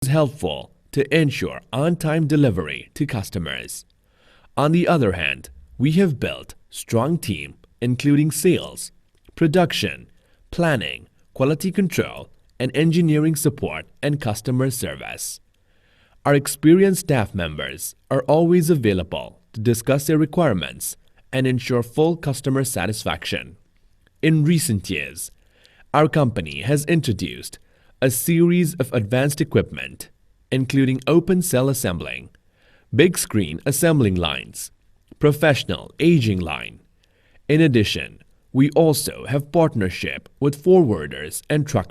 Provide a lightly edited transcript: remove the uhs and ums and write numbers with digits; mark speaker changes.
Speaker 1: is helpful to ensure on-time delivery to customers. On the other hand, we have built strong team including sales, production, planning, quality control, and engineering support and customer service. Our experienced staff members are always available to discuss their requirements and ensure full customer satisfaction. In recent years, our company has introduced a series of advanced equipment, including open cell assembling, big screen assembling lines, professional aging line. In addition, we also have partnership with forwarders and truckers.